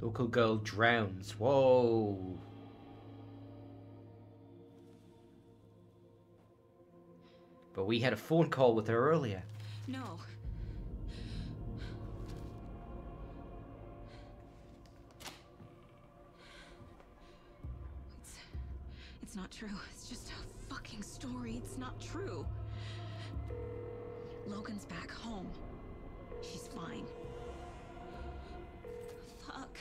Local girl drowns. Whoa. But we had a phone call with her earlier. No. It's not true. It's just a fucking story. It's not true. Logan's back home. She's fine. Fuck.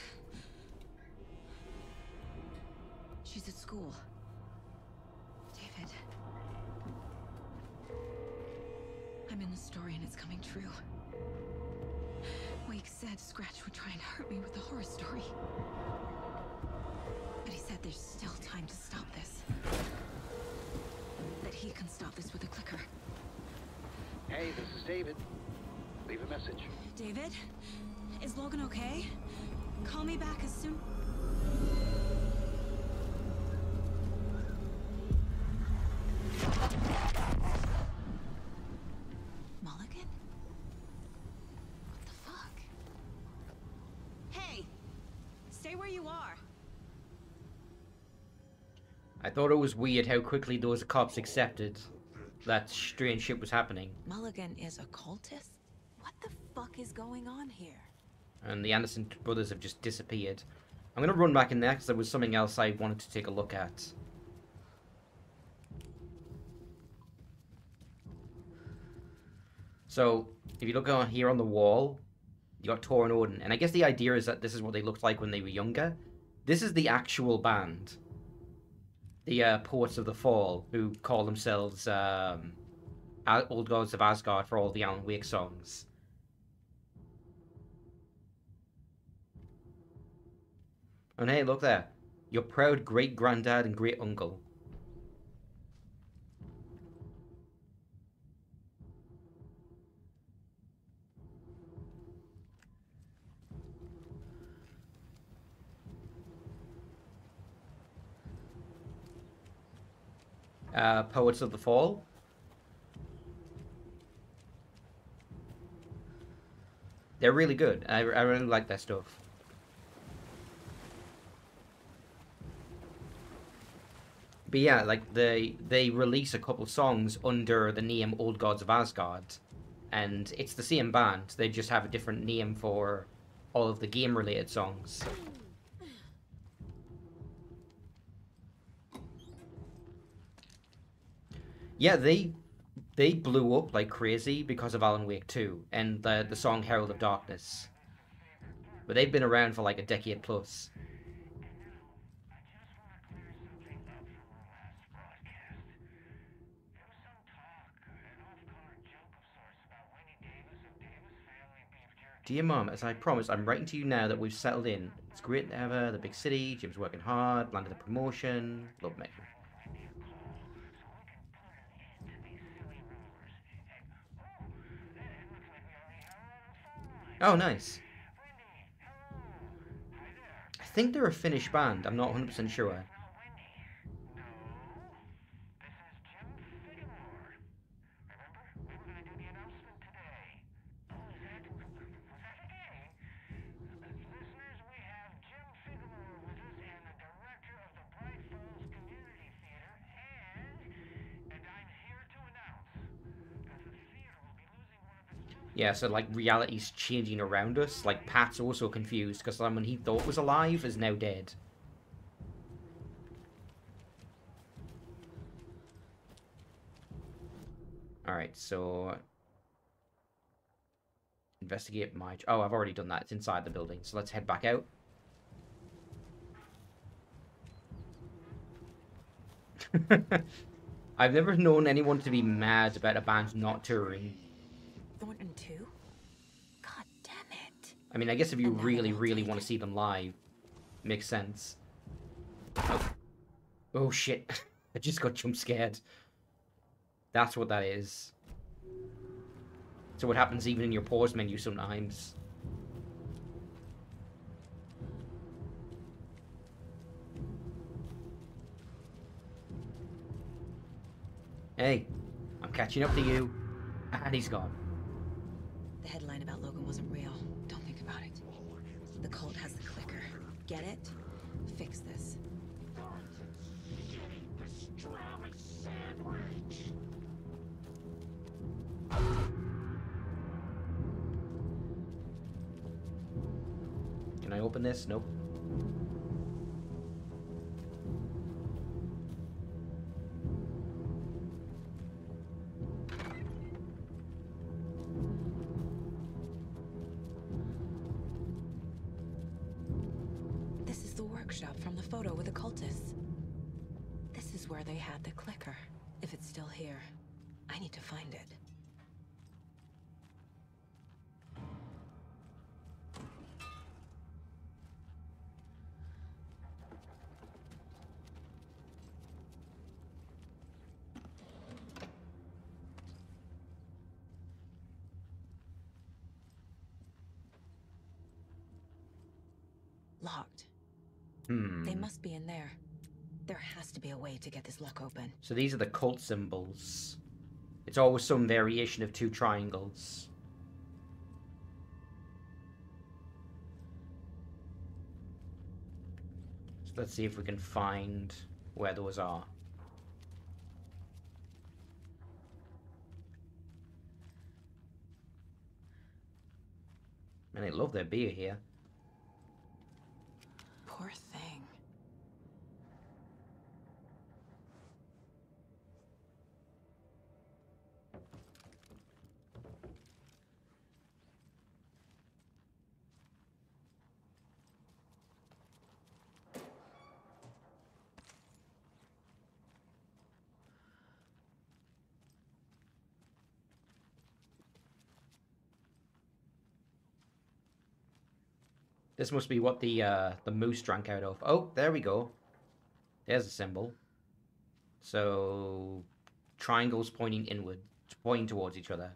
She's at school. David. I'm in the story and it's coming true. Wake said Scratch would try and hurt me with the horror story. But he said there's still time to stop this. That he can stop this with a clicker. Hey, this is David. Leave a message. David? Is Logan okay? Call me back as soon... Mulligan? What the fuck? Hey! Stay where you are. I thought it was weird how quickly those cops accepted that strange shit was happening. Mulligan is a cultist? What the fuck is going on here? And the Anderson brothers have just disappeared. I'm going to run back in there because there was something else I wanted to take a look at. So, if you look on here on the wall, you got Tor and Odin. And I guess the idea is that this is what they looked like when they were younger. This is the actual band. The Poets of the Fall, who call themselves Old Gods of Asgard for all the Alan Wake songs. And hey, look there. Your proud great-granddad and great-uncle. Poets of the Fall. They're really good. I really like their stuff. But yeah, like they release a couple songs under the name Old Gods of Asgard, and it's the same band. They just have a different name for all of the game-related songs. Yeah, they blew up like crazy because of Alan Wake 2 and the song Herald of Darkness. But they've been around for like a decade plus. Dear Mom, as I promised, I'm writing to you now that we've settled in. It's great to have her, the big city, Jim's working hard, landed a promotion, love me. Oh, nice. I think they're a Finnish band, I'm not 100% sure. Yeah, so like reality's changing around us. Like Pat's also confused because someone he thought was alive is now dead. Alright, so investigate my... Oh, I've already done that. It's inside the building. So let's head back out. I've never known anyone to be mad about a band not touring. Thornton 2? God damn it. I mean, I guess if you really, really want to see them live, makes sense. Oh, oh shit. I just got jump scared. That's what that is. So what happens even in your pause menu sometimes. Hey, I'm catching up to you. And he's gone. The headline about Logan wasn't real. Don't think about it. The cult has the clicker. Get it? Fix this. Can I open this? Nope. This is the workshop from the photo with the cultists. This is where they had the clicker. If it's still here, I need to find it. Locked. They must be in there. There has to be a way to get this lock open. So these are the cult symbols. It's always some variation of two triangles. So let's see if we can find where those are. Man, they love their beer here. Poor thing. This must be what the moose drank out of. Oh, there we go. There's a symbol. So triangles pointing inward, pointing towards each other.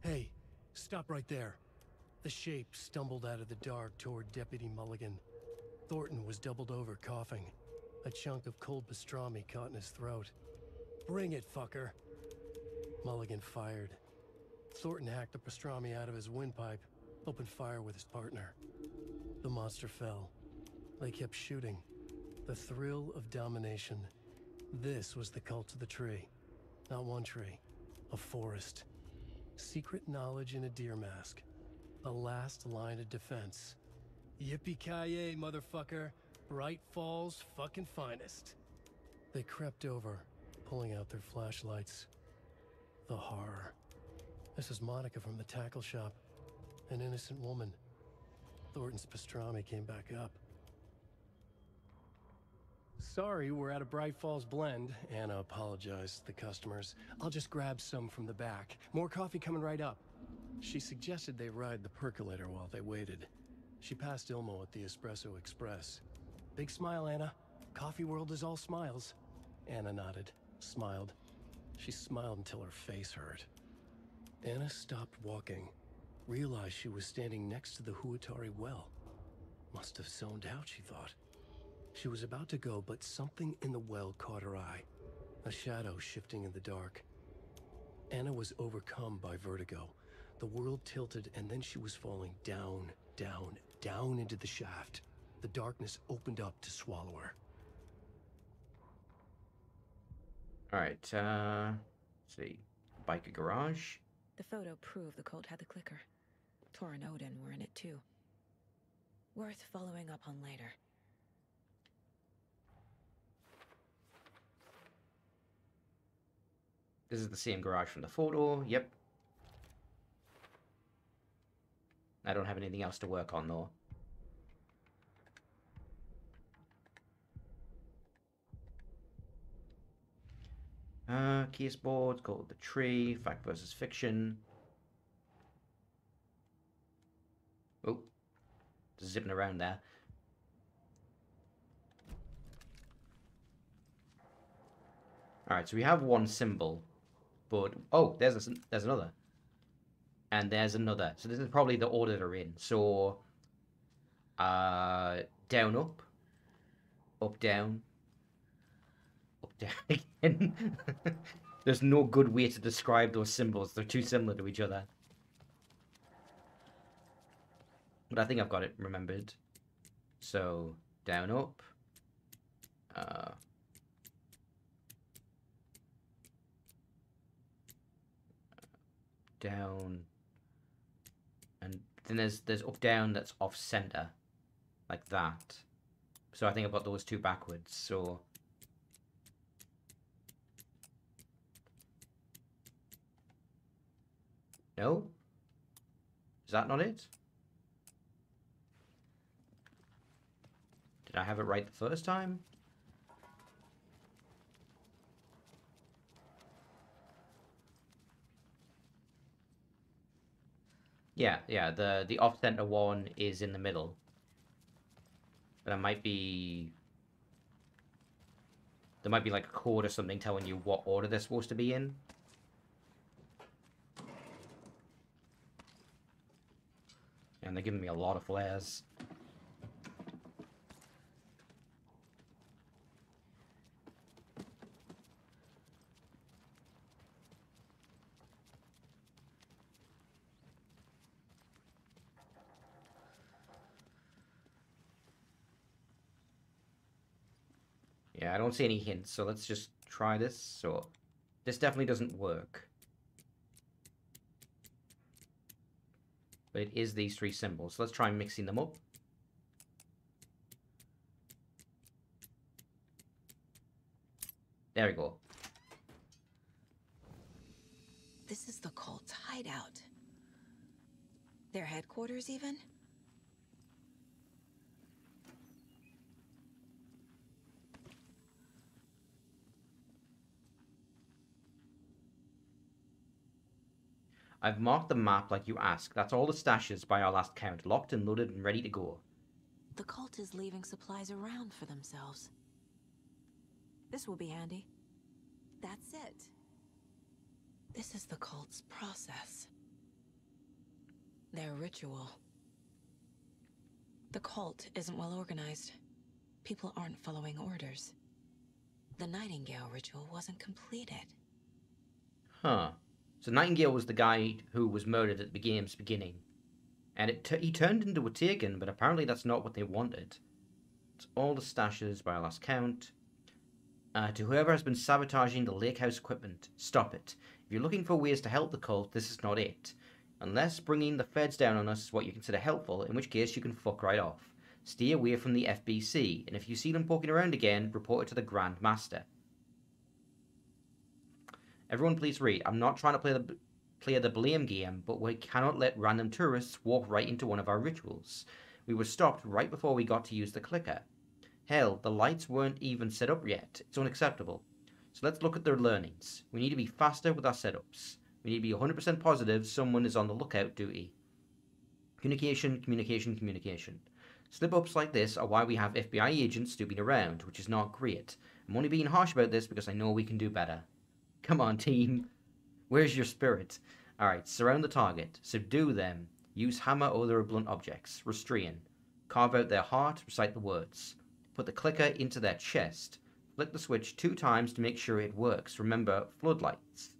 Hey, stop right there. The shape stumbled out of the dark toward Deputy Mulligan. Thornton was doubled over, coughing. A chunk of cold pastrami caught in his throat. Bring it, fucker. Mulligan fired. Thornton hacked the pastrami out of his windpipe, opened fire with his partner. The monster fell. They kept shooting. The thrill of domination. This was the cult of the tree. Not one tree, a forest. Secret knowledge in a deer mask. A last line of defense. Yippee-ki-yay, motherfucker. Bright Falls' fucking finest. They crept over, pulling out their flashlights. The horror. This is Monica from the tackle shop. An innocent woman. Thornton's pastrami came back up. Sorry, we're out of Bright Falls blend. Anna apologized to the customers. I'll just grab some from the back. More coffee coming right up. She suggested they ride the percolator while they waited. She passed Ilmo at the Espresso Express. Big smile, Anna. Coffee world is all smiles. Anna nodded, smiled. She smiled until her face hurt. Anna stopped walking, realized she was standing next to the Huatari well. Must have zoned out, she thought. She was about to go, but something in the well caught her eye. A shadow shifting in the dark. Anna was overcome by vertigo. The world tilted, and then she was falling down, down, down into the shaft. The darkness opened up to swallow her. Alright, let's see. Biker garage. The photo proved the cult had the clicker. Tor and Odin were in it too. Worth following up on later. This is the same garage from the photo. Yep. I don't have anything else to work on though. Case board called The Tree, Fact versus Fiction. Oh, just zipping around there. Alright, so we have one symbol, but oh, there's another. And there's another. So this is probably the order they're in. So down, up, down, up, down again. There's no good way to describe those symbols. They're too similar to each other. But I think I've got it remembered. So, down, up. Down. And then there's up, down that's off center. Like that. So I think I've got those two backwards. So... No? Is that not it? Did I have it right the first time? Yeah, the off-center one is in the middle. But there might be like a code or something telling you what order they're supposed to be in. And they're giving me a lot of flares. Yeah, I don't see any hints, so let's just try this. So, this definitely doesn't work. But it is these three symbols. So let's try mixing them up. There we go. This is the cult's hideout. Their headquarters, even? I've marked the map like you asked. That's all the stashes by our last count. Locked and loaded and ready to go. The cult is leaving supplies around for themselves. This will be handy. That's it. This is the cult's process. Their ritual. The cult isn't well organized. People aren't following orders. The Nightingale ritual wasn't completed. Huh. So Nightingale was the guy who was murdered at the game's beginning. And he turned into a Taken, but apparently that's not what they wanted. It's all the stashes by our last count. To whoever has been sabotaging the lake house equipment, stop it. If you're looking for ways to help the cult, this is not it. Unless bringing the feds down on us is what you consider helpful, in which case you can fuck right off. Stay away from the FBC, and if you see them poking around again, report it to the Grand Master. Everyone please read. I'm not trying to play the blame game, but we cannot let random tourists walk right into one of our rituals. We were stopped right before we got to use the clicker. Hell, the lights weren't even set up yet. It's unacceptable. So let's look at their learnings. We need to be faster with our setups. We need to be 100% positive someone is on the lookout duty. Communication, communication, communication. Slip-ups like this are why we have FBI agents snooping around, which is not great. I'm only being harsh about this because I know we can do better. Come on, team. Where's your spirit? Alright, surround the target. Subdue them. Use hammer or other blunt objects. Restrain. Carve out their heart. Recite the words. Put the clicker into their chest. Flick the switch 2 times to make sure it works. Remember, floodlights.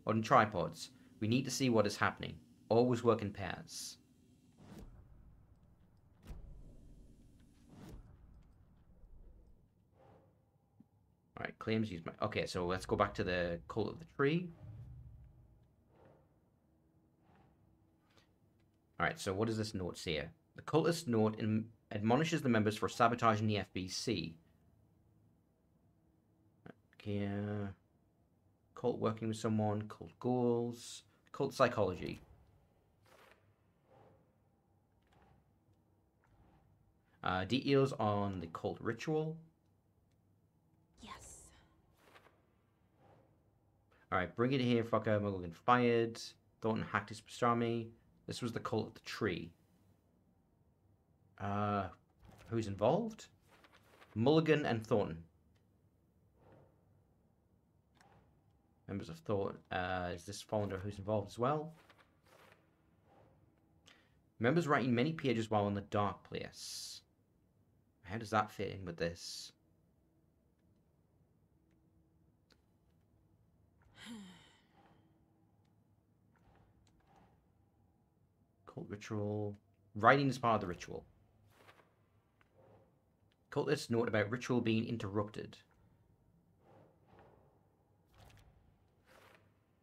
On tripods. We need to see what is happening. Always work in pairs. Alright, claims use my... Okay, so let's go back to the Cult of the Tree. Alright, so what does this note say? The cultist note admonishes the members for sabotaging the FBC. Okay, cult working with someone, cult goals, cult psychology. Details on the cult ritual. Yes. Alright, bring it here, fucker. Mulligan fired. Thornton hacked his pastrami. This was the Cult of the Tree. Who's involved? Mulligan and Thornton. Members of Thornton. Is this fall under who's involved as well? Members writing many pages while in the dark place. How does that fit in with this? Ritual. Writing is part of the ritual. Cultists note about ritual being interrupted.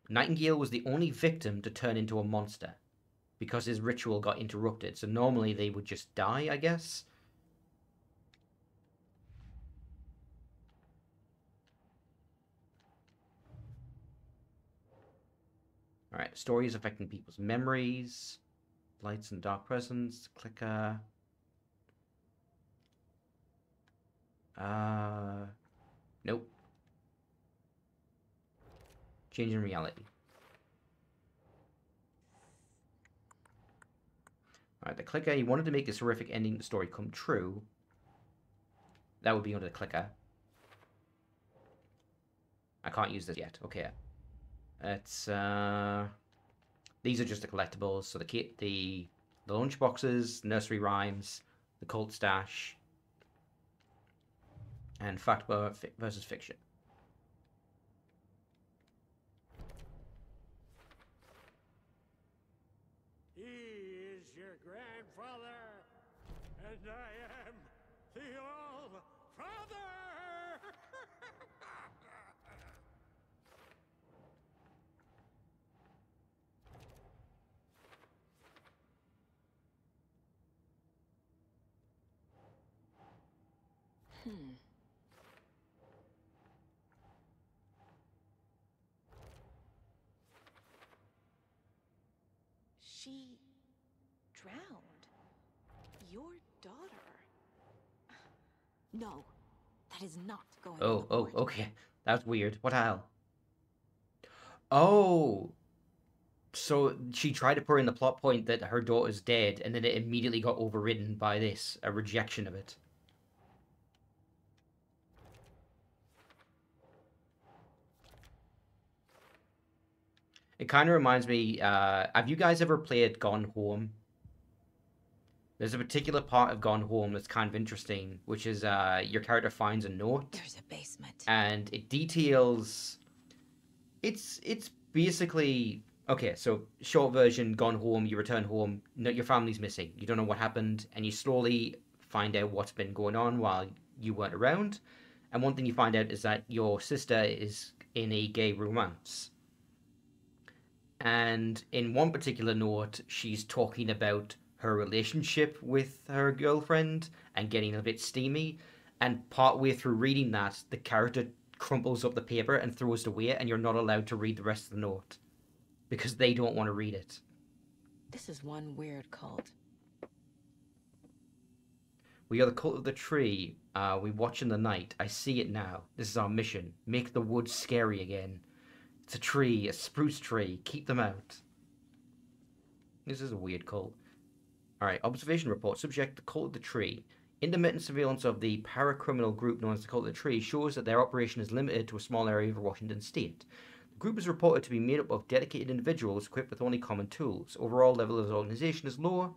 Nightingale was the only victim to turn into a monster because his ritual got interrupted. So normally they would just die, I guess. Alright, stories affecting people's memories. Lights and dark presence. Clicker. Nope. Changing reality. Alright, the clicker, he wanted to make this horrific ending to the story come true. That would be under the clicker. I can't use this yet. Okay. It's, these are just the collectibles. So the lunch boxes, nursery rhymes, the cult stash, and fact versus fiction. He is your grandfather, and I am the All-Father! She drowned. Your daughter. No, that is not going Oh, overboard. okay. That's weird. What the hell? Oh. So she tried to put in the plot point that her daughter's dead, and then it immediately got overridden by this, a rejection of it. It kind of reminds me, have you guys ever played Gone Home? There's a particular part of Gone Home that's kind of interesting, which is your character finds a note. There's a basement. And it details... It's basically... Okay, so short version, Gone Home, you return home, your family's missing. You don't know what happened, and you slowly find out what's been going on while you weren't around. And one thing you find out is that your sister is in a gay romance. And in one particular note, she's talking about her relationship with her girlfriend and getting a bit steamy. And partway through reading that, the character crumples up the paper and throws it away, and you're not allowed to read the rest of the note because they don't want to read it. This is one weird cult. We are the cult of the tree. We watch in the night. I see it now. This is our mission. Make the woods scary again. It's a tree, a spruce tree. Keep them out. This is a weird cult. Alright, observation report. Subject, the cult of the tree. Intermittent surveillance of the paracriminal group known as the Cult of the Tree shows that their operation is limited to a small area of Washington state. The group is reported to be made up of dedicated individuals equipped with only common tools. Overall level of organization is low.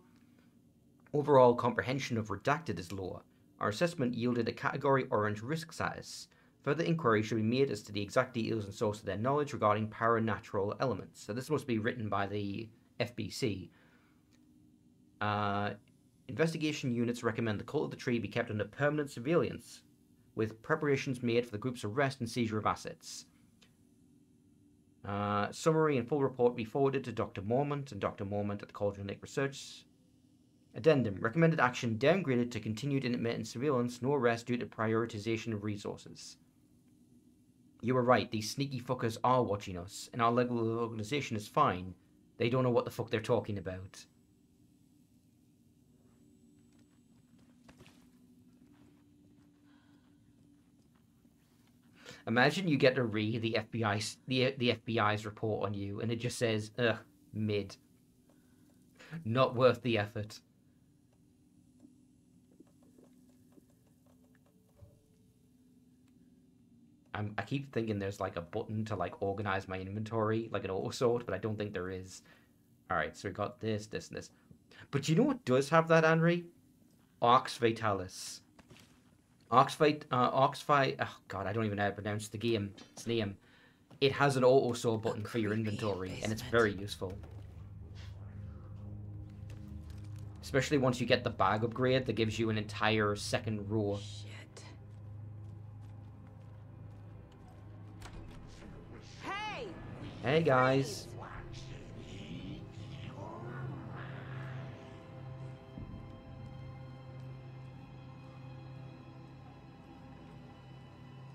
Overall comprehension of redacted is lower. Our assessment yielded a category orange risk status. Further inquiry should be made as to the exact details and source of their knowledge regarding paranatural elements. So this must be written by the FBC. Investigation units recommend the Cult of the Tree be kept under permanent surveillance, with preparations made for the group's arrest and seizure of assets. Summary and full report be forwarded to Dr. Mormont and Dr. Mormont at the Cauldron Lake Research. Addendum. Recommended action downgraded to continued intermittent surveillance, no arrest due to prioritization of resources. You were right, these sneaky fuckers are watching us, and our level of organization is fine. They don't know what the fuck they're talking about. Imagine you get to read the FBI's report on you, and it just says, ugh, mid. Not worth the effort. I keep thinking there's like a button to like organize my inventory, like an auto sort, but I don't think there is. Alright, so we got this, this, and this. But you know what does have that, Henry? Arx Vitalis. Oh god, I don't even know how to pronounce the game. Its name. It has an auto sort button for your inventory, and it's very useful. Especially once you get the bag upgrade that gives you an entire second row. Shit. Hey! Hey guys.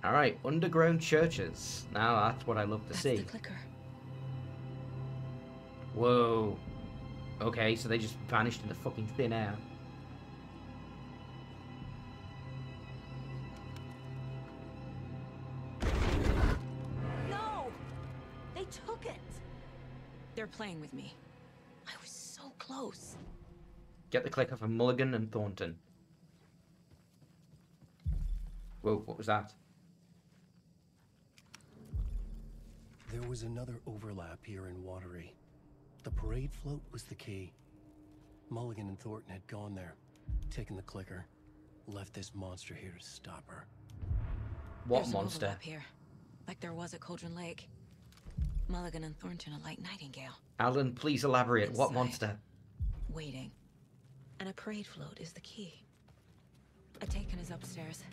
Alright, underground churches. Now that's what I love to That's see. the clicker. Whoa. Okay, so they just vanished into fucking thin air. No! They took it! They're playing with me. I was so close. Get the clicker from Mulligan and Thornton. Whoa, what was that? There was another overlap here in Watery. The parade float was the key. Mulligan and Thornton had gone there, taken the clicker, left this monster here to stop her. What There's monster? An overlap here, like there was at Cauldron Lake. Mulligan and Thornton are like Nightingale, Alan, please elaborate. What Inside. monster? waiting. And a parade float is the key. Atakan is upstairs.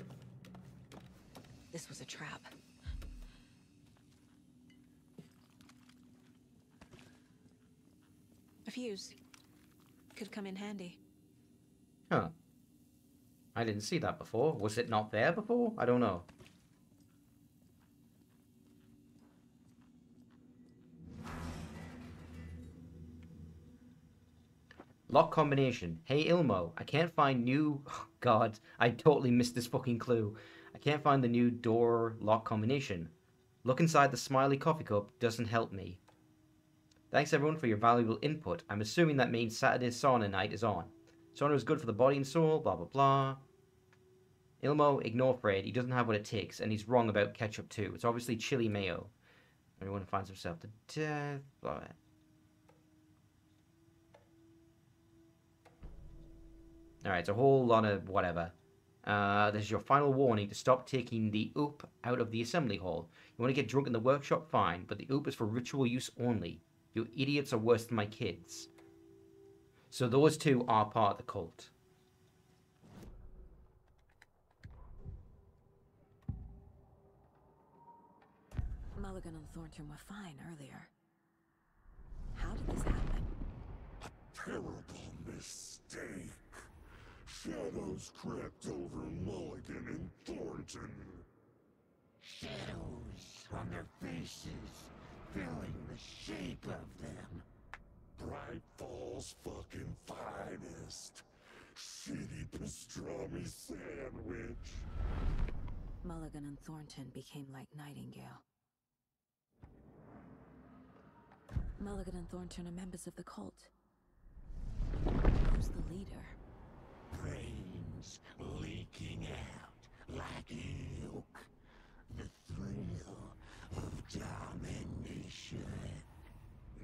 This was a trap. A fuse. Could come in handy. Huh. I didn't see that before. Was it not there before? I don't know. Lock combination. Hey Ilmo, I can't find new... Oh, God, I totally missed this fucking clue. I can't find the new door lock combination. Look inside the smiley coffee cup doesn't help me. Thanks everyone for your valuable input. I'm assuming that means Saturday sauna night is on. Sauna is good for the body and soul, blah blah blah. Ilmo, ignore Fred. He doesn't have what it takes, and he's wrong about ketchup too. It's obviously chili mayo. Everyone finds himself to death. Blah, blah. Alright, it's a whole lot of whatever. This is your final warning to stop taking the oop out of the assembly hall. You want to get drunk in the workshop, fine, but the oop is for ritual use only. You idiots are worse than my kids. So those two are part of the cult. Mulligan and Thornton were fine earlier. How did this happen? Terrible mistake. Shadows crept over Mulligan and Thornton. Shadows on their faces, filling the shape of them. Bright Falls fucking finest. Shitty pastrami sandwich. Mulligan and Thornton became like Nightingale. Mulligan and Thornton are members of the cult. Who's the leader? Brains leaking out like ilk. The thrill of domination.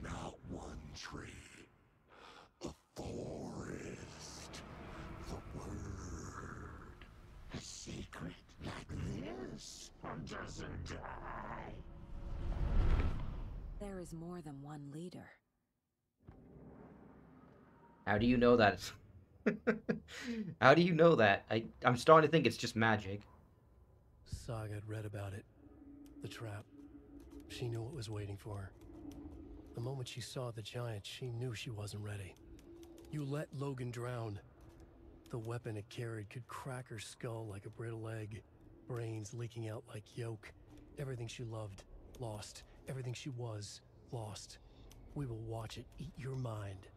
Not one tree. A forest. The word. A secret like this doesn't die. There is more than one leader. How do you know that? How do you know that? I'm starting to think it's just magic. Saga had read about it. The trap. She knew what was waiting for her. The moment she saw the giant, she knew she wasn't ready. You let Logan drown. The weapon it carried could crack her skull like a brittle egg. Brains leaking out like yolk. Everything she loved, lost. Everything she was, lost. We will watch it eat your mind.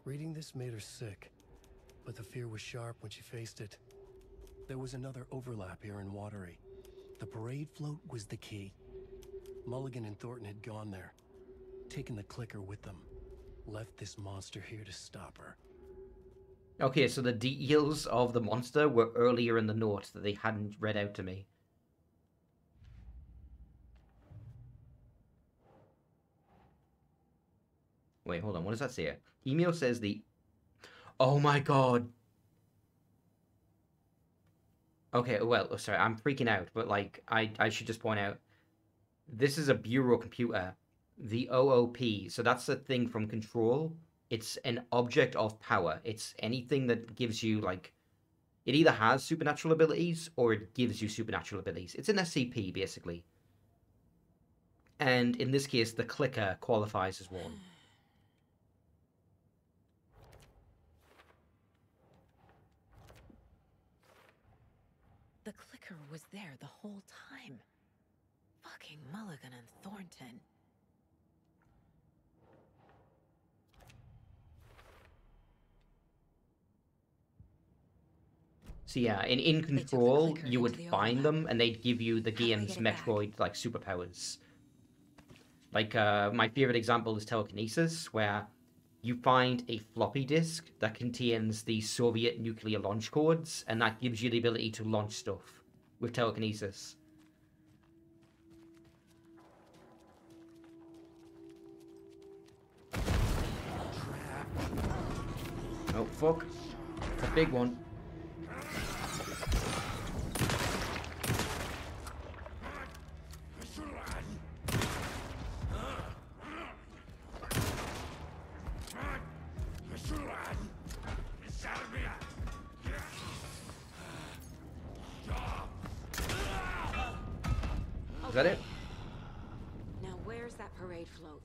Reading this made her sick, but the fear was sharp when she faced it. There was another overlap here in Watery. The parade float was the key. Mulligan and Thornton had gone there, taken the clicker with them, left this monster here to stop her. Okay, so the details of the monster were earlier in the note that they hadn't read out to me. Wait, hold on. What does that say? Emil says the... Oh my god. Okay, well, sorry, I'm freaking out, but, like, I should just point out, this is a Bureau computer, the OOP, so that's the thing from Control. It's an object of power. It's anything that gives you, like, it either has supernatural abilities or it gives you supernatural abilities. It's an SCP, basically. And in this case, the clicker qualifies as one. The clicker was there the whole time. Fucking Mulligan and Thornton. So yeah, in Control, you would find them, and they'd give you the game's Metroid, like, superpowers. Like, my favorite example is Telekinesis, where you find a floppy disk that contains the Soviet nuclear launch codes, and that gives you the ability to launch stuff with Telekinesis. Oh, fuck. It's a big one. Is that it? Now where's that parade float?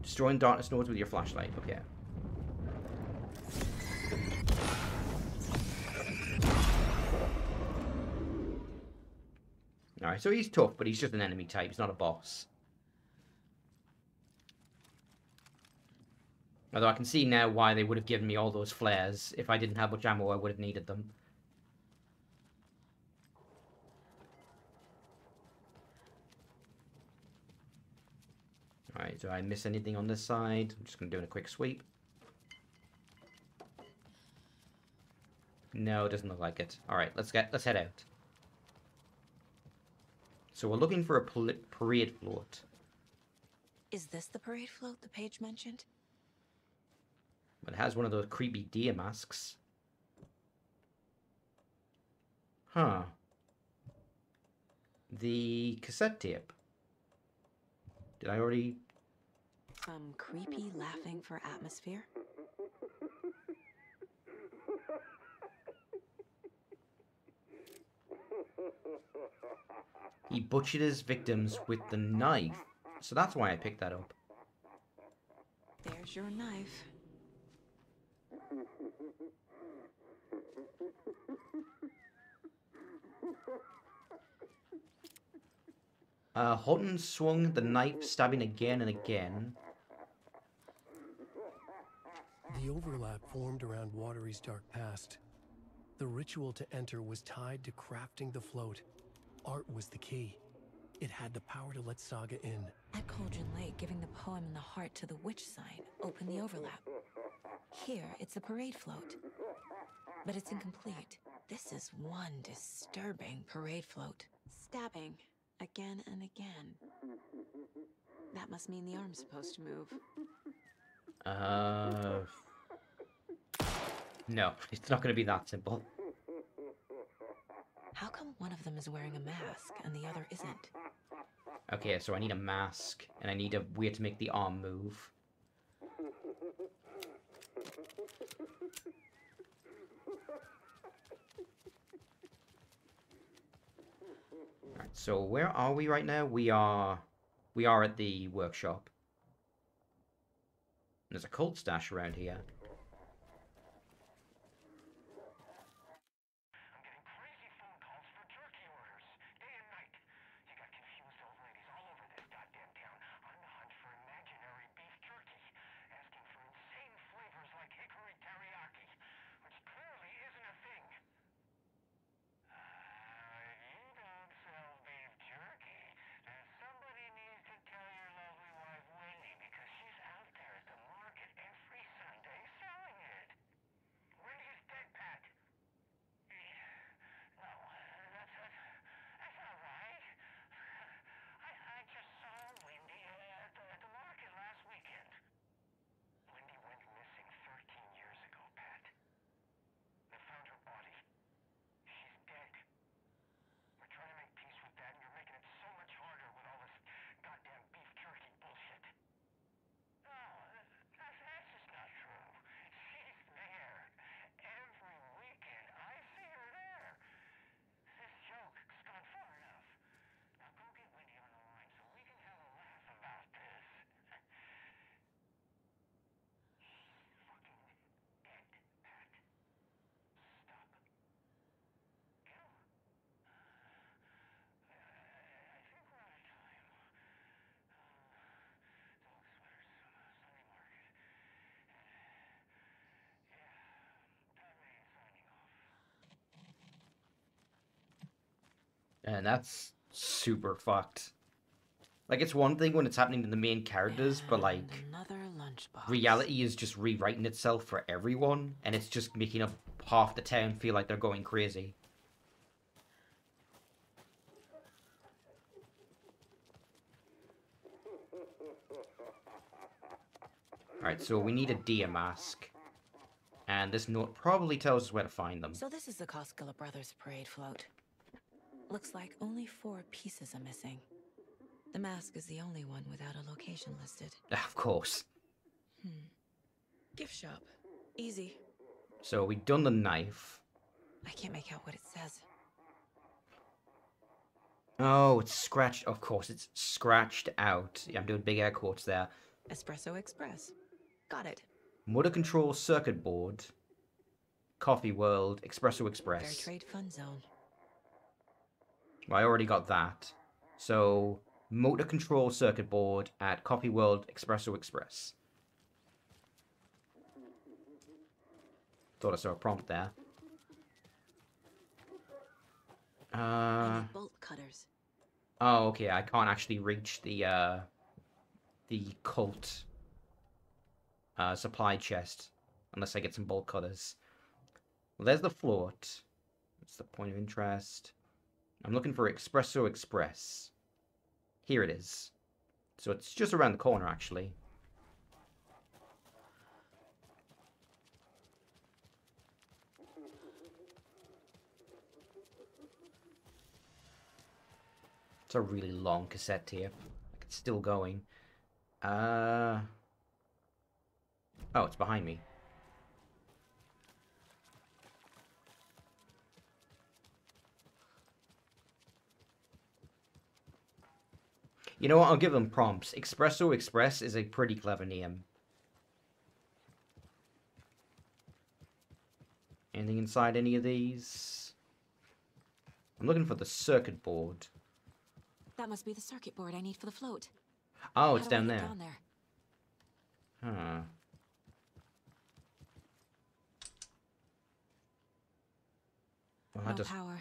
Destroying darkness nodes with your flashlight. Okay. Alright, so he's tough, but he's just an enemy type. He's not a boss. Although I can see now why they would have given me all those flares. If I didn't have much ammo, I would have needed them. Alright, do I miss anything on this side? I'm just going to do a quick sweep. No, it doesn't look like it. Alright, let's head out. So we're looking for a parade float. Is this the parade float the page mentioned? But it has one of those creepy deer masks. Huh. The cassette tape. Did I already... Some creepy laughing for atmosphere? He butchered his victims with the knife. So that's why I picked that up. There's your knife. Houghton swung the knife, stabbing again and again. The overlap formed around Watery's dark past. The ritual to enter was tied to crafting the float. Art was the key. It had the power to let Saga in. At Cauldron Lake, giving the poem and the heart to the witch sign opened the overlap. Here, it's the parade float. But it's incomplete. This is one disturbing parade float. Stabbing. Again and again. That must mean the arm's supposed to move. No, it's not going to be that simple. How come one of them is wearing a mask and the other isn't? Okay, so I need a mask, and I need a way to make the arm move. Alright, so where are we right now? We are at the workshop. There's a cult stash around here. And that's super fucked. Like, it's one thing when it's happening to the main characters, but like, And another lunchbox. reality is just rewriting itself for everyone, and it's just making up half the town feel like they're going crazy. Alright, so we need a deer mask. And this note probably tells us where to find them. So this is the Koskela Brothers parade float. Looks like only 4 pieces are missing. The mask is the only one without a location listed. Of course. Gift shop. Easy. So we've done the knife. I can't make out what it says. Oh, it's scratched. Of course, it's scratched out. Yeah, I'm doing big air quotes there. Espresso Express. Got it. Motor control circuit board. Coffee World. Espresso Express. Fair Trade Fun Zone. Well, I already got that. So, motor control circuit board at Coffee World Espresso Express. Thought I saw a prompt there. I need bolt cutters. Oh, okay. I can't actually reach the cult supply chest unless I get some bolt cutters. Well, there's the float. That's the point of interest. I'm looking for Espresso Express. Here it is. So it's just around the corner, actually. It's a really long cassette tape. Like, it's still going. Oh, it's behind me. You know what? I'll give them prompts. Espresso Express is a pretty clever name. Anything inside any of these? I'm looking for the circuit board. That must be the circuit board I need for the float. Oh, it's How do I down get there. down there? Huh. Well, that No just... power.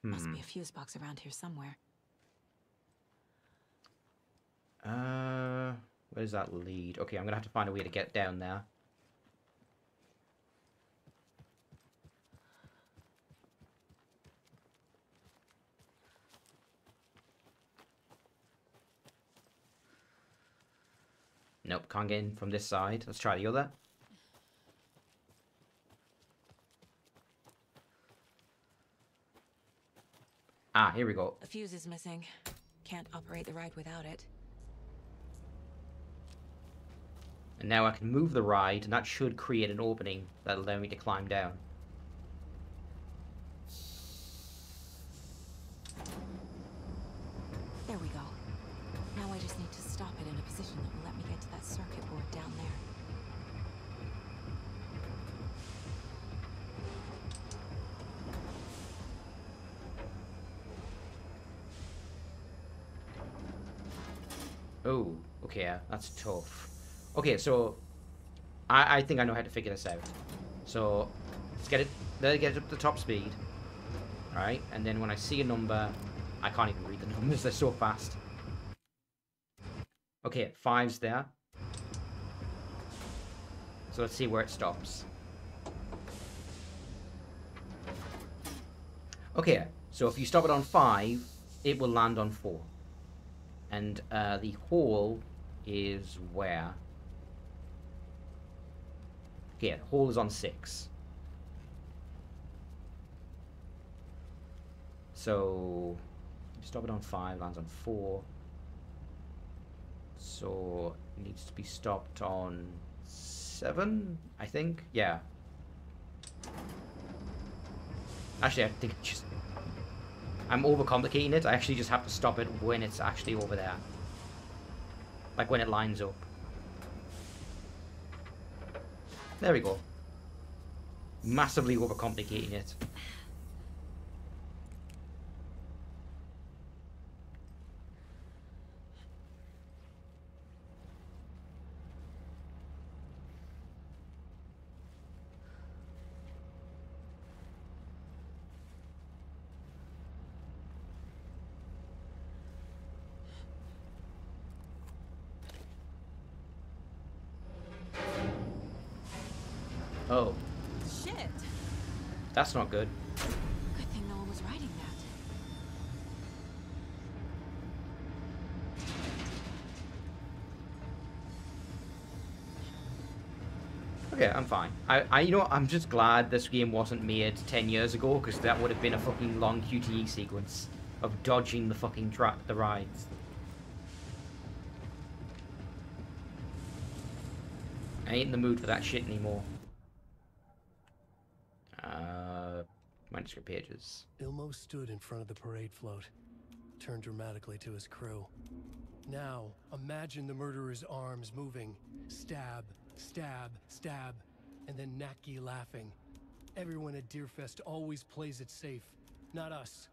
Must be a fuse box around here somewhere. Where does that lead? Okay, I'm gonna have to find a way to get down there. Nope, can't get in from this side. Let's try the other. Ah, here we go. The fuse is missing. Can't operate the ride without it. And now I can move the ride, and that should create an opening that'll allow me to climb down. There we go. Now I just need to stop it in a position that will let me get to that circuit board down there. Oh, okay, yeah, that's tough. Okay, so I think I know how to figure this out. So let's get it up to top speed. Alright, and then when I see a number, I can't even read the numbers, they're so fast. Okay, 5's there. So let's see where it stops. Okay, so if you stop it on 5, it will land on 4. And the hole is where? Okay, the hole is on 6. So, stop it on 5, lands on 4. So, it needs to be stopped on 7, I think? Yeah. Actually, I think I'm overcomplicating it. I actually just have to stop it when it's actually over there. Like when it lines up. There we go. Massively overcomplicating it. Oh, Shit! that's not good. Good thing no one was writing that. Okay, I'm fine. You know what? I'm just glad this game wasn't made 10 years ago, because that would have been a fucking long QTE sequence of dodging the fucking the rides. I ain't in the mood for that shit anymore. Manuscript pages. Ilmo stood in front of the parade float, turned dramatically to his crew. Now, imagine the murderer's arms moving. Stab, stab, stab, and then Naki laughing. Everyone at Deerfest always plays it safe, not us.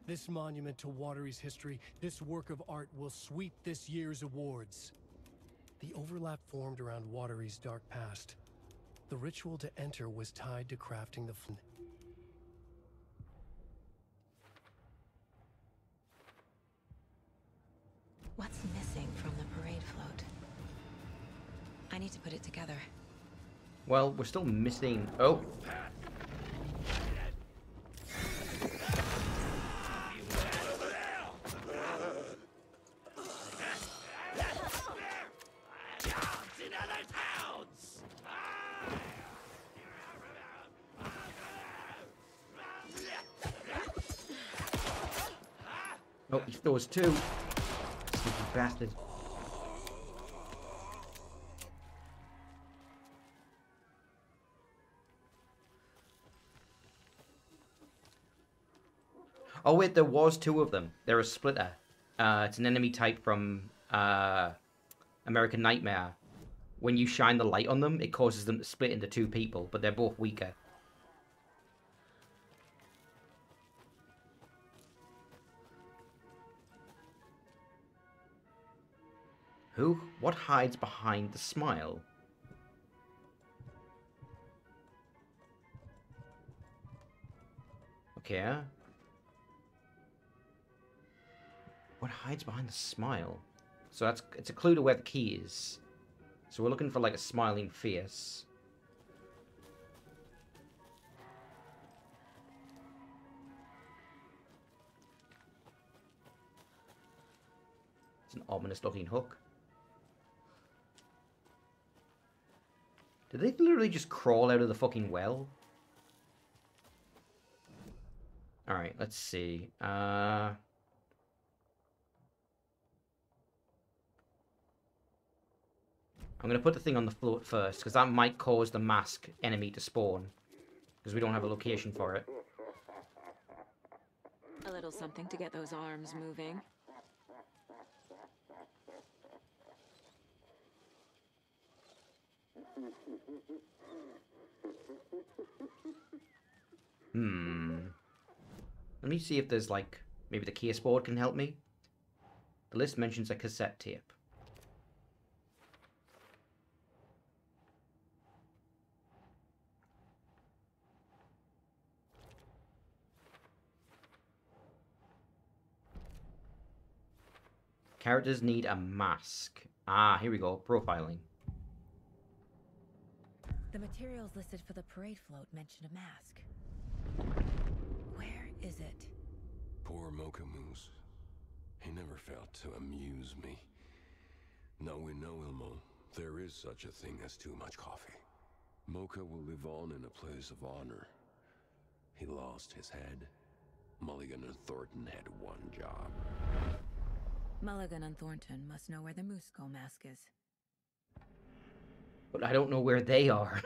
This monument to Watery's history, this work of art will sweep this year's awards. The overlap formed around Watery's dark past. The ritual to enter was tied to crafting the What's missing from the parade float? I need to put it together. Well, we're still missing... Oh! Oh, he throws two. Sneaky bastard. Oh wait, there was two of them. They're a splitter. It's an enemy type from American Nightmare. When you shine the light on them, it causes them to split into two people, but they're both weaker. What hides behind the smile? Okay. What hides behind the smile? So it's a clue to where the key is. So we're looking for like a smiling face. It's an ominous looking hook. Did they literally just crawl out of the fucking well? Alright, let's see. I'm going to put the thing on the float first, because that might cause the mask enemy to spawn. Because we don't have a location for it. A little something to get those arms moving. Let me see if there's like, maybe the case board can help me. The list mentions a cassette tape. Characters need a mask. Ah, here we go. Profiling. The materials listed for the parade float mention a mask. Where is it? Poor Mocha Moose. He never failed to amuse me. Now we know, Ilmo, there is such a thing as too much coffee. Mocha will live on in a place of honor. He lost his head. Mulligan and Thornton had one job. Mulligan and Thornton must know where the Musco mask is. But I don't know where they are.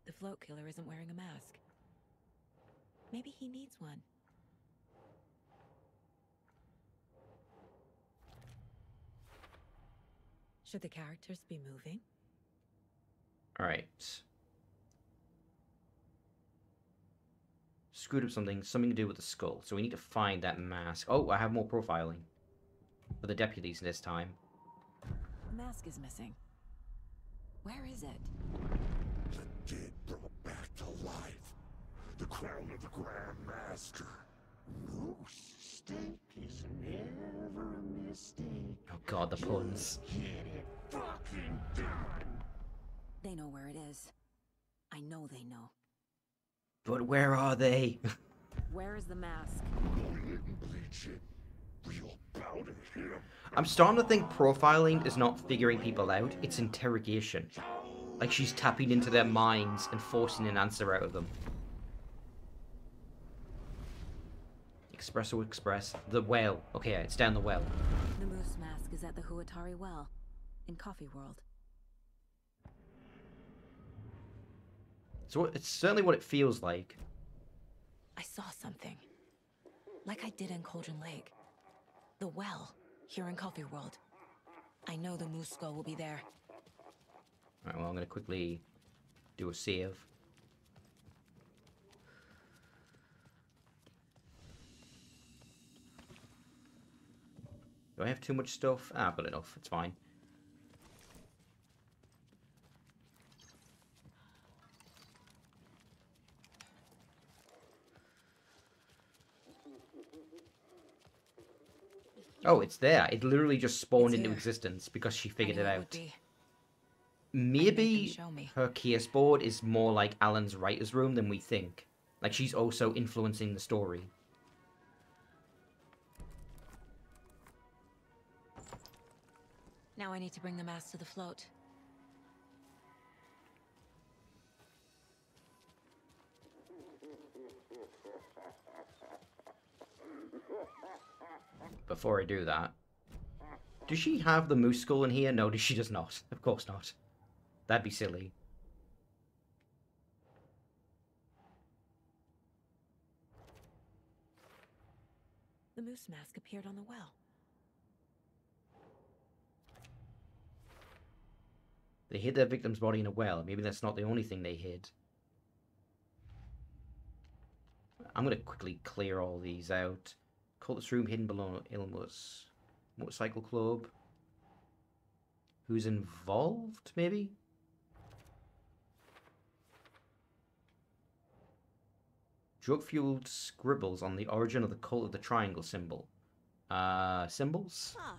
The float killer isn't wearing a mask. Maybe he needs one. Should the characters be moving? Alright. Screwed up something to do with the skull. So we need to find that mask. Oh, I have more profiling. For the deputies this time. The mask is missing. Where is it? The dead brought back to life. The crown of the Grand Master. Moose steak is never a mistake. Oh god, the puns. Get it fucking done. They know where it is. I know they know. But where are they? Where is the mask? Go ahead and bleach it. Real bout of him. I'm starting to think profiling is not figuring people out, it's interrogation. Like she's tapping into their minds and forcing an answer out of them. Espresso Express. The well. Okay, it's down the well. The moose mask is at the Huatari Well, in Coffee World. So it's certainly what it feels like. I saw something. Like I did in Cauldron Lake. The well, here in Coffee World. I know the moose skull will be there. Alright, well, I'm going to quickly do a save. Do I have too much stuff? Ah, I've got enough. It's fine. Oh, it's there. It literally just spawned into existence because she figured it out. Maybe her case board is more like Alan's writer's room than we think. Like she's also influencing the story. Now I need to bring the mask to the float. Before I do that, does she have the moose skull in here? No, she does not. Of course not. That'd be silly. The moose mask appeared on the well. They hid their victim's body in a well. Maybe that's not the only thing they hid. I'm going to quickly clear all these out. Cultist room hidden below Ilma's motorcycle club. Who's involved, maybe? Drug-fueled scribbles on the origin of the cult of the triangle symbol. Symbols? Ah.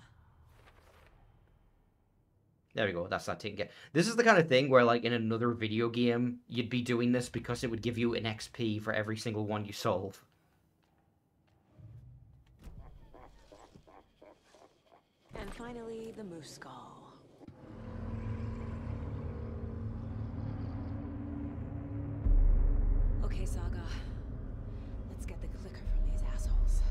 There we go, that's that ticket. This is the kind of thing where, like, in another video game, you'd be doing this because it would give you an XP for every single one you solve. And finally, the moose skull. Okay, Saga. Let's get the clicker from these assholes.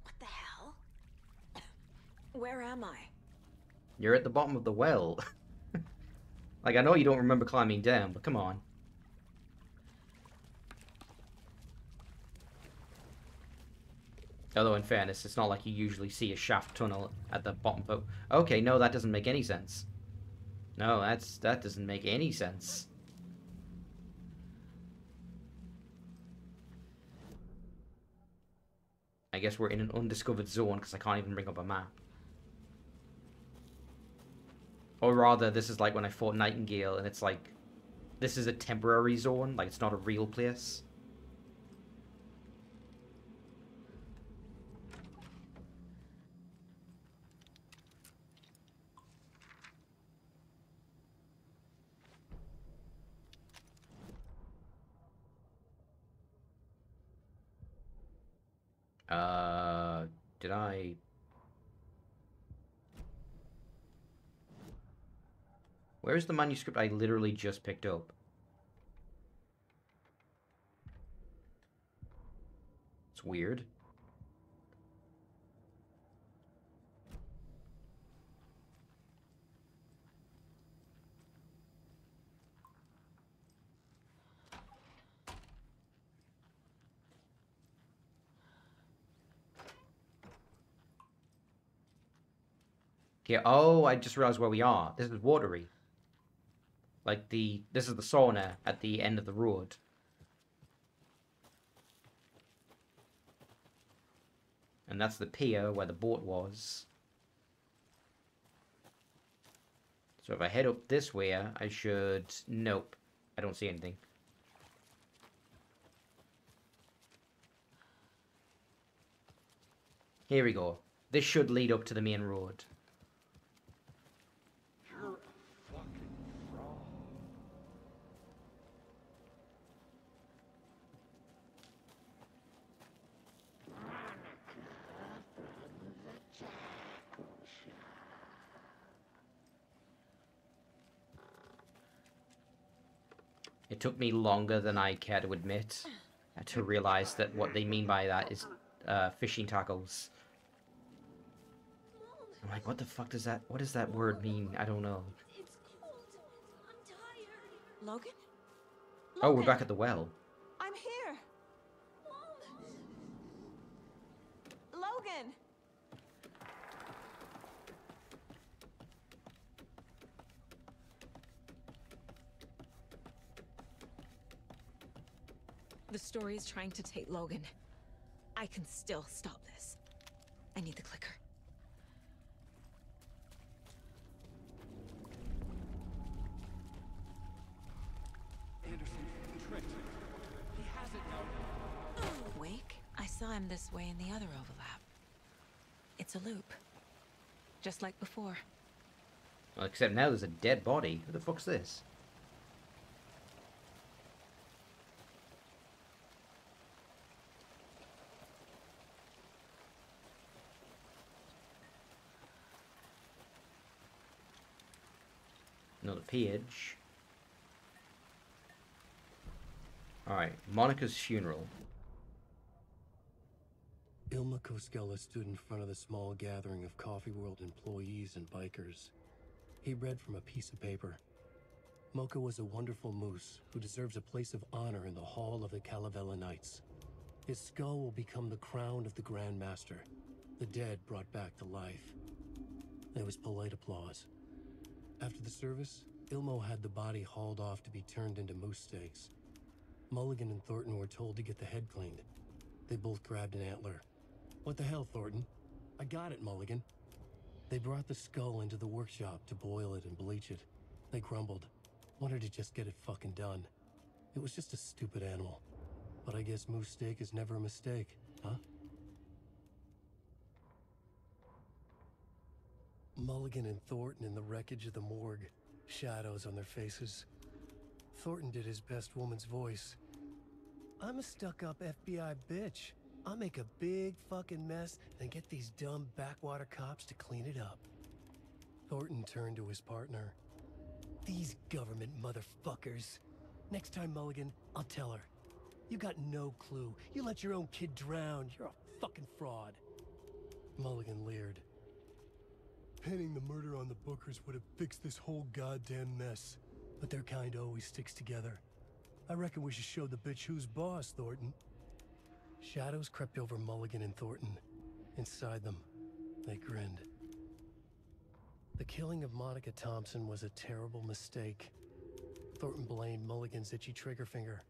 What the hell? Where am I? You're at the bottom of the well. Like, I know you don't remember climbing down, but come on. Although, in fairness, it's not like you usually see a shaft tunnel at the bottom. But okay, no, that doesn't make any sense. No, that doesn't make any sense. I guess we're in an undiscovered zone because I can't even bring up a map. Or rather, this is like when I fought Nightingale and it's like, this is a temporary zone, like it's not a real place. Did I... Where's the manuscript I literally just picked up? It's weird. Okay, oh, I just realized where we are. This is Watery. Like this is the sauna at the end of the road. And that's the pier where the boat was. So if I head up this way, I should... Nope. I don't see anything. Here we go. This should lead up to the main road. You're a fucking fraud. It took me longer than I care to admit to realize that what they mean by that is fishing tackles. I'm like, what the fuck does that... What does that word mean? I don't know. It's cold. I'm tired. Logan? Oh, we're Logan, back at the well. I'm here. Logan! The story is trying to take Logan. I can still stop this. I need the clicker. Anderson, tricked. He has it now. Wake? I saw him this way in the other overlap. It's a loop. Just like before. Well, except now there's a dead body. Who the fuck's this? Another page. Alright, Monica's funeral. Ilma Koskela stood in front of the small gathering of Coffee World employees and bikers. He read from a piece of paper. Mocha was a wonderful moose who deserves a place of honor in the hall of the Calavella Knights. His skull will become the crown of the Grand Master, the dead brought back to life. There was polite applause. After the service, Ilmo had the body hauled off to be turned into moose steaks. Mulligan and Thornton were told to get the head cleaned. They both grabbed an antler. What the hell, Thornton? I got it, Mulligan. They brought the skull into the workshop to boil it and bleach it. They grumbled. Wanted to just get it fucking done. It was just a stupid animal. But I guess moose steak is never a mistake, huh? Mulligan and Thornton in the wreckage of the morgue. Shadows on their faces. Thornton did his best woman's voice. I'm a stuck-up FBI bitch. I'll make a big fucking mess and get these dumb backwater cops to clean it up. Thornton turned to his partner. These government motherfuckers. Next time, Mulligan, I'll tell her. You got no clue. You let your own kid drown. You're a fucking fraud. Mulligan leered. Pinning the murder on the Bookers would have fixed this whole goddamn mess. But their kind always sticks together. I reckon we should show the bitch who's boss, Thornton. Shadows crept over Mulligan and Thornton. Inside them, they grinned. The killing of Monica Thompson was a terrible mistake. Thornton blamed Mulligan's itchy trigger finger.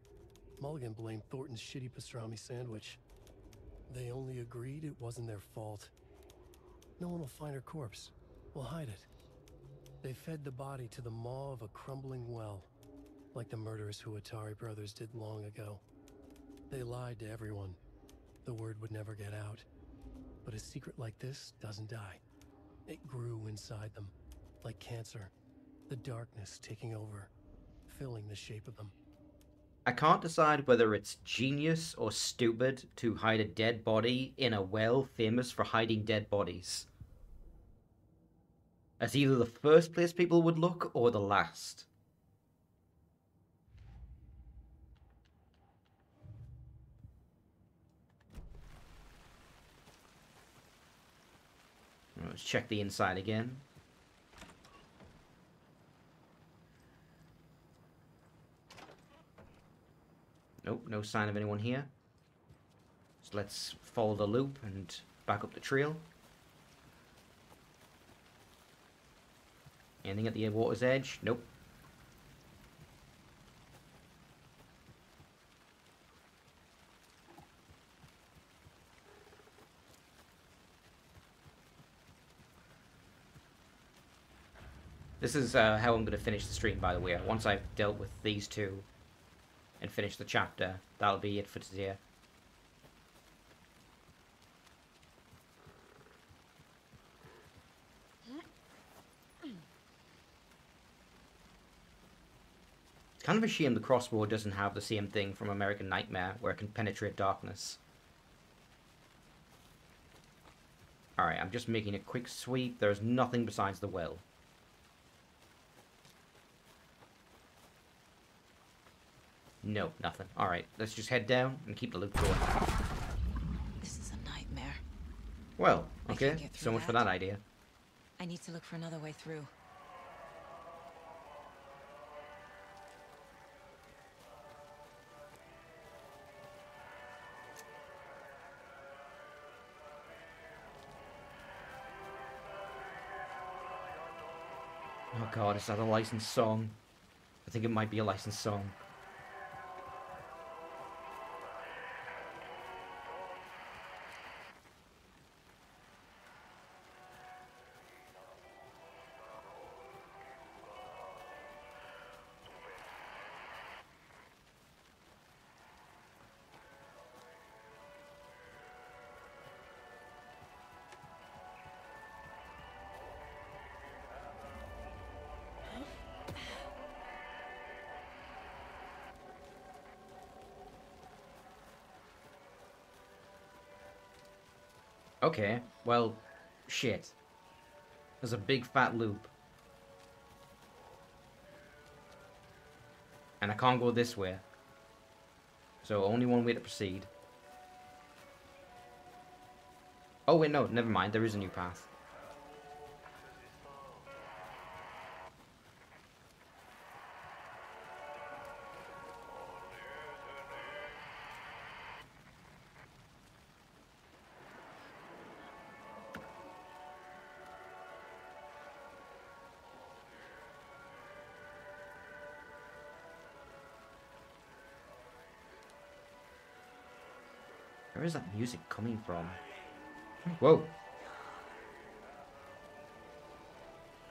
Mulligan blamed Thornton's shitty pastrami sandwich. They only agreed it wasn't their fault. No one will find her corpse. We'll hide it. They fed the body to the maw of a crumbling well, like the murderous Huatari brothers did long ago. They lied to everyone. The word would never get out. But a secret like this doesn't die. It grew inside them, like cancer, the darkness taking over, filling the shape of them. I can't decide whether it's genius or stupid to hide a dead body in a well famous for hiding dead bodies. As either the first place people would look or the last. Let's check the inside again. Nope, no sign of anyone here. So let's follow the loop and back up the trail. Anything at the water's edge? Nope. This is how I'm going to finish the stream, by the way. Once I've dealt with these two and finished the chapter, that'll be it for today. It's kind of a shame the crossbow doesn't have the same thing from American Nightmare, where it can penetrate darkness. Alright, I'm just making a quick sweep. There's nothing besides the well. No, nothing. Alright, let's just head down and keep the loop going. This is a nightmare. Well, I okay, can't get through so much for that. that idea. I need to look for another way through. Oh god, is that a licensed song? I think it might be a licensed song. Okay, well, shit. There's a big fat loop. And I can't go this way. So only one way to proceed. Oh wait, no, never mind, there is a new path. Where is that music coming from? Whoa.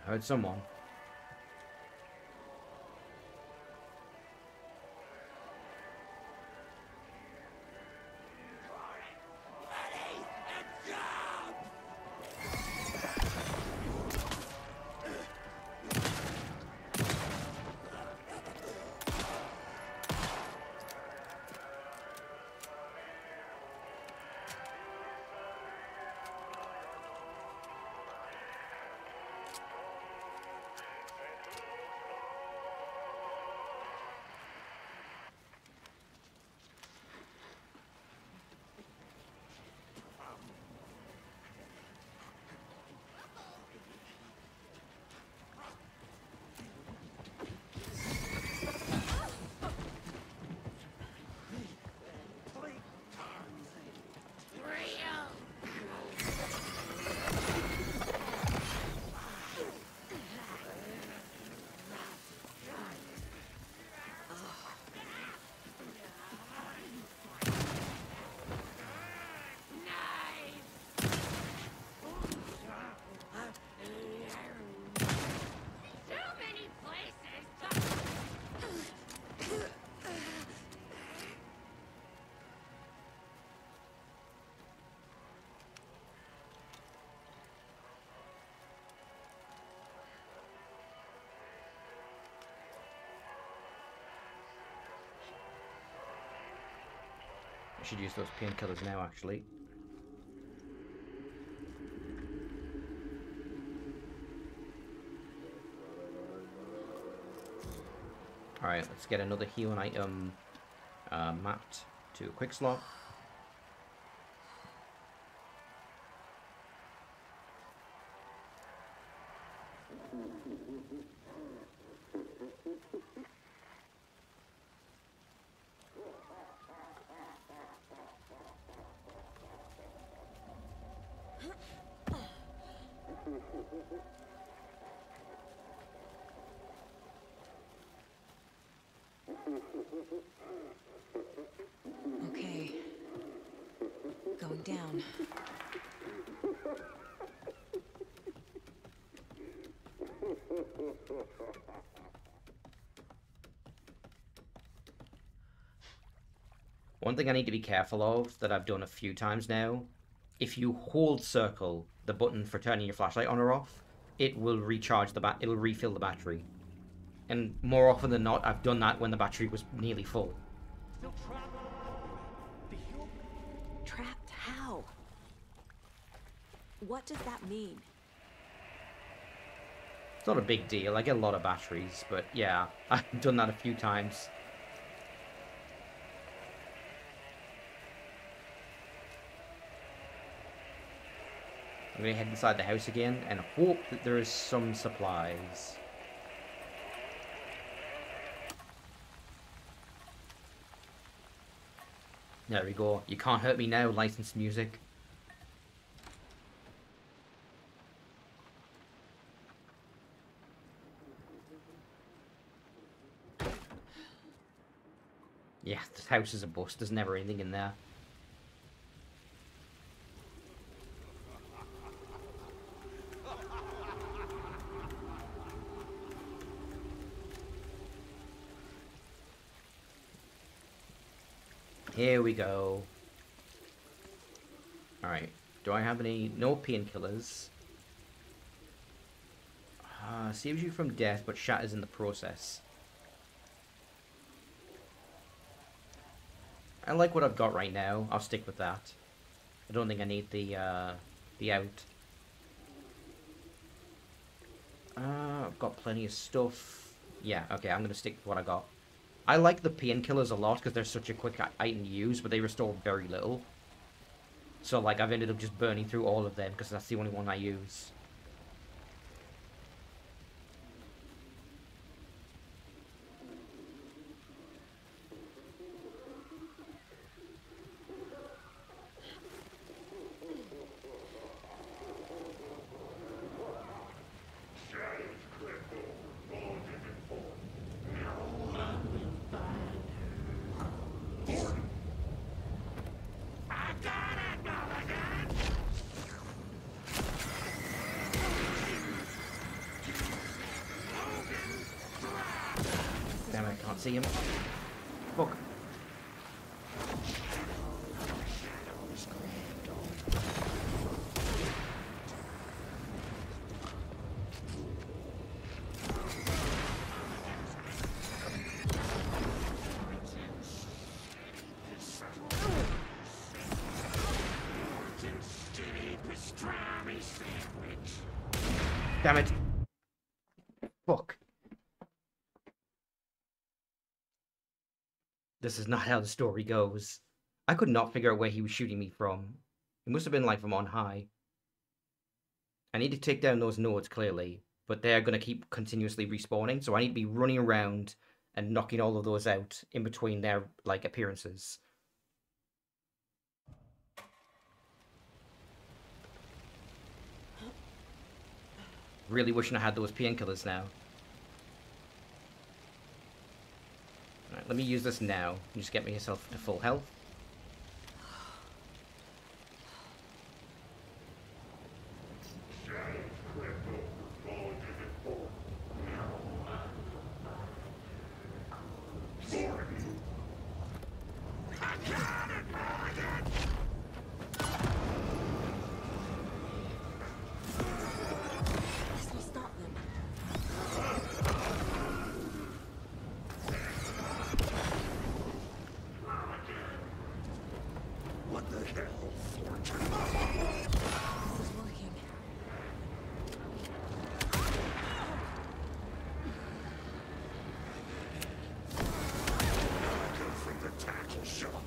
I heard someone. I should use those painkillers now, actually. Alright, let's get another healing item mapped to a quick slot. Okay. Going down. One thing I need to be careful of that I've done a few times now, if you hold circle, the button for turning your flashlight on or off, it will recharge it'll refill the battery. And more often than not, I've done that when the battery was nearly full. Still trapped. The human. Trapped how? What does that mean? It's not a big deal. I get a lot of batteries, but yeah, I've done that a few times. I'm going to head inside the house again and hope that there is some supplies. There we go. You can't hurt me now, licensed music. Yeah, this house is a bust. There's never anything in there. Here we go. Alright. Do I have any... No painkillers. Saves you from death, but shatters in the process. I like what I've got right now. I'll stick with that. I don't think I need the out. I've got plenty of stuff. Yeah, okay, I'm going to stick with what I got. I like the painkillers a lot because they're such a quick item to use, but they restore very little. So, like, I've ended up just burning through all of them because that's the only one I use. Damn it, I can't see him. Fuck. Damn it. Fuck. This is not how the story goes. I could not figure out where he was shooting me from. It must have been like from on high. I need to take down those nodes clearly, but they're going to keep continuously respawning, so I need to be running around and knocking all of those out in between their, like, appearances. Really wishing I had those painkillers now. Alright, let me use this now and just get myself to full health. This will stop them. What the hell, Fortune? This is working. Go from the tackle shop.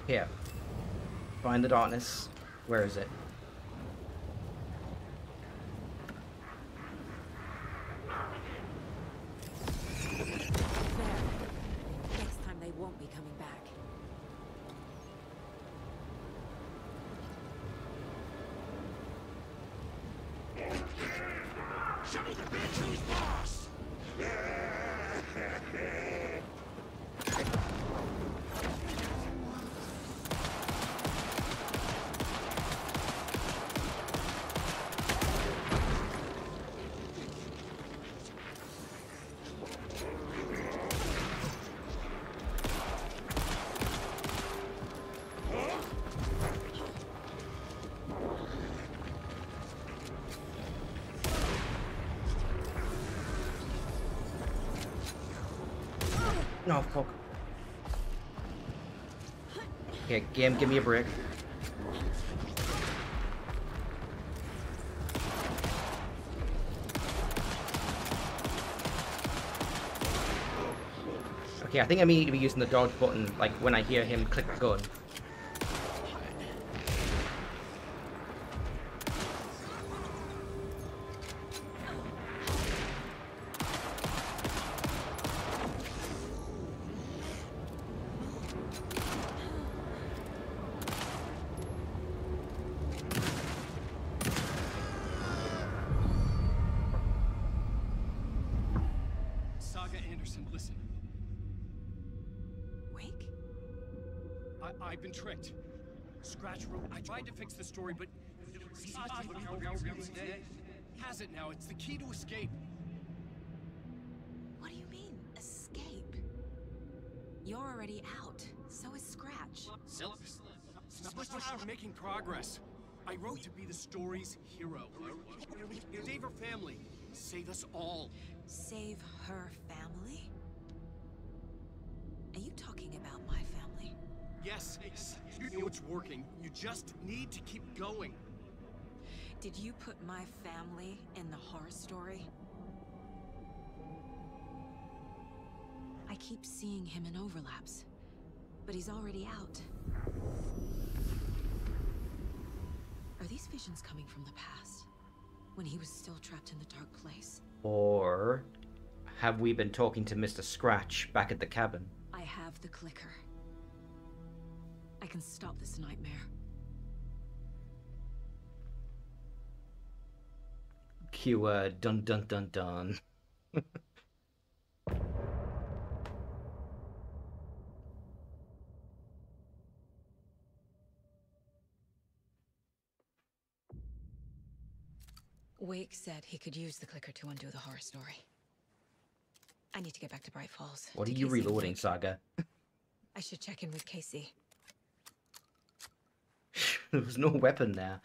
Here. Find the darkness. Where is it? There. Next time they won't be coming back. Show me the bitch who's boss! No, fuck. Okay, game, give me a brick. Okay, I think I need to be using the dodge button, like, when I hear him click the gun. Saga Anderson, listen. Wake? I've been tricked. Scratch wrote. I tried to fix the story, but has it now. It's the key to escape. What do you mean, escape? You're already out. So is Scratch. We're making progress. I wrote to be the story's hero. Save her family. Save us all. Save her family? Are you talking about my family? Yes, you know it's working. You just need to keep going. Did you put my family in the horror story? I keep seeing him in overlaps, but he's already out. Are these visions coming from the past? When he was still trapped in the dark place? Or have we been talking to Mr. Scratch back at the cabin? I have the clicker. I can stop this nightmare. Cue dun dun dun dun. Wake said he could use the clicker to undo the horror story. I need to get back to Bright Falls. What are to you Casey and reloading, Wake. Saga? I should check in with Casey. There was no weapon there.